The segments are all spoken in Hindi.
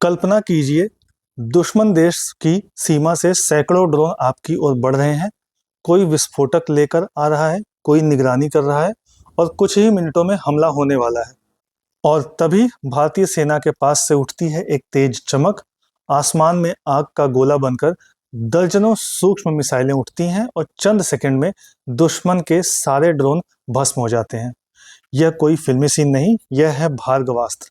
कल्पना कीजिए, दुश्मन देश की सीमा से सैकड़ों ड्रोन आपकी ओर बढ़ रहे हैं। कोई विस्फोटक लेकर आ रहा है, कोई निगरानी कर रहा है और कुछ ही मिनटों में हमला होने वाला है। और तभी भारतीय सेना के पास से उठती है एक तेज चमक। आसमान में आग का गोला बनकर दर्जनों सूक्ष्म मिसाइलें उठती हैं और चंद सेकंड में दुश्मन के सारे ड्रोन भस्म हो जाते हैं। यह कोई फिल्मी सीन नहीं, यह है भार्गवास्त्र,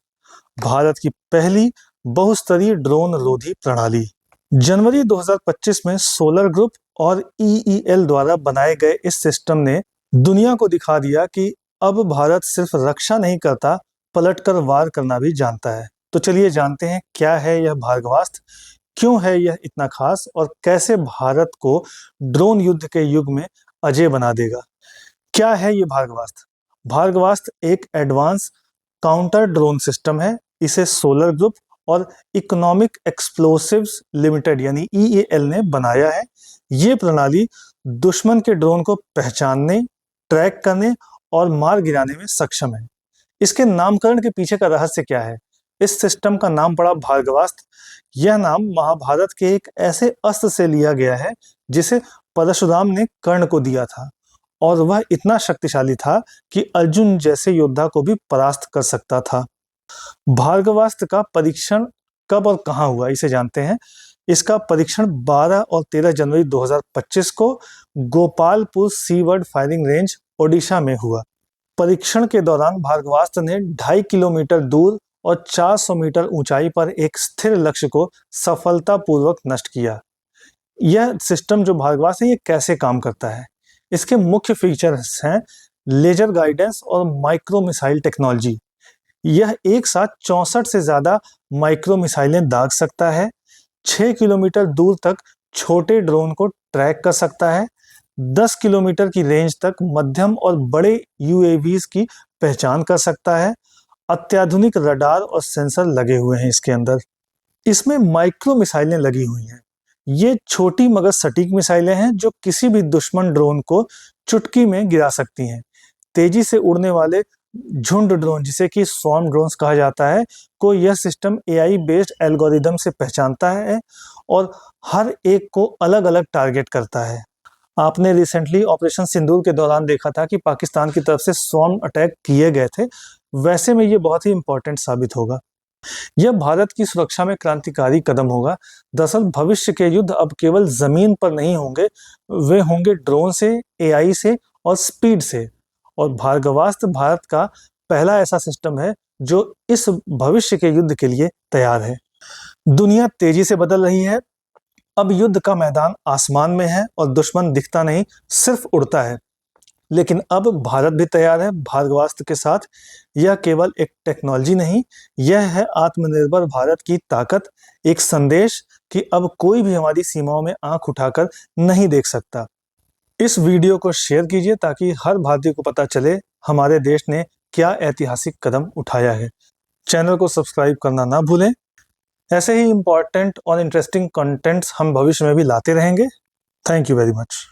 भारत की पहली बहुस्तरीय ड्रोन रोधी प्रणाली। जनवरी 2025 में सोलर ग्रुप और ईईएल द्वारा बनाए गए इस सिस्टम ने दुनिया को दिखा दिया कि अब भारत सिर्फ रक्षा नहीं करता, पलटकर वार करना भी जानता है। तो चलिए जानते हैं क्या है यह भार्गवास्त्र, क्यों है यह इतना खास और कैसे भारत को ड्रोन युद्ध के युग में अजय बना देगा। क्या है ये भार्गवास्त्र? भार्गवास्त्र एक एडवांस काउंटर ड्रोन सिस्टम है। इसे सोलर ग्रुप और इकोनॉमिक एक्सप्लोसिव्स लिमिटेड यानी ईएएल ने बनाया है। ये प्रणाली दुश्मन के ड्रोन को पहचानने, ट्रैक करने और मार गिराने में सक्षम है। इसके नामकरण के पीछे का रहस्य क्या है? इस सिस्टम का नाम पड़ा भार्गवास्त्र। यह नाम महाभारत के एक ऐसे अस्त्र से लिया गया है जिसे परशुराम ने कर्ण को दिया था और वह इतना शक्तिशाली था कि अर्जुन जैसे योद्धा को भी परास्त कर सकता था। भार्गवास्त्र का परीक्षण कब और कहां हुआ, इसे जानते हैं। इसका परीक्षण 12 और 13 जनवरी 2025 को Gopalpur seaward firing range Odisha में हुआ। परीक्षण के दौरान भार्गवास्त्र ने 2.5 किलोमीटर दूर और 400 मीटर ऊंचाई पर एक स्थिर लक्ष्य को सफलतापूर्वक नष्ट किया। यह सिस्टम जो भार्गवास्त्र है ये कैसे काम करता है? इसके मुख्य फीचर्स हैं लेजर गाइडेंस और माइक्रो मिसाइल टेक्नोलॉजी। यह एक साथ 64 से ज्यादा माइक्रो मिसाइलें दाग सकता है, 6 किलोमीटर दूर तक छोटे ड्रोन को ट्रैक कर सकता है, 10 किलोमीटर की रेंज तक मध्यम और बड़े यूएवीज की पहचान कर सकता है। अत्याधुनिक रडार और सेंसर लगे हुए हैं इसके अंदर। इसमें माइक्रो मिसाइलें लगी हुई हैं। ये छोटी मगर सटीक मिसाइलें हैं जो किसी भी दुश्मन ड्रोन को चुटकी में गिरा सकती हैं। तेजी से उड़ने वाले झुंड ड्रोन, जिसे कि स्वॉर्म ड्रोन्स कहा जाता है, को यह सिस्टम एआई बेस्ड एल्गोरिदम से पहचानता है और हर एक को अलग अलग टारगेट करता है। आपने रिसेंटली ऑपरेशन सिंदूर के दौरान देखा था कि पाकिस्तान की तरफ से स्वॉर्म अटैक किए गए थे। वैसे में ये बहुत ही इंपॉर्टेंट साबित होगा। यह भारत की सुरक्षा में क्रांतिकारी कदम होगा। दरअसल भविष्य के युद्ध अब केवल जमीन पर नहीं होंगे, वे होंगे ड्रोन से, एआई से और स्पीड से। और भार्गवास्त्र भारत का पहला ऐसा सिस्टम है जो इस भविष्य के युद्ध के लिए तैयार है। दुनिया तेजी से बदल रही है। अब युद्ध का मैदान आसमान में है और दुश्मन दिखता नहीं, सिर्फ उड़ता है। लेकिन अब भारत भी तैयार है भार्गवास्त्र के साथ। यह केवल एक टेक्नोलॉजी नहीं, यह है आत्मनिर्भर भारत की ताकत, एक संदेश कि अब कोई भी हमारी सीमाओं में आंख उठाकर नहीं देख सकता। इस वीडियो को शेयर कीजिए ताकि हर भारतीय को पता चले हमारे देश ने क्या ऐतिहासिक कदम उठाया है। चैनल को सब्सक्राइब करना ना भूलें। ऐसे ही इंपॉर्टेंट और इंटरेस्टिंग कंटेंट्स हम भविष्य में भी लाते रहेंगे। Thank you very much.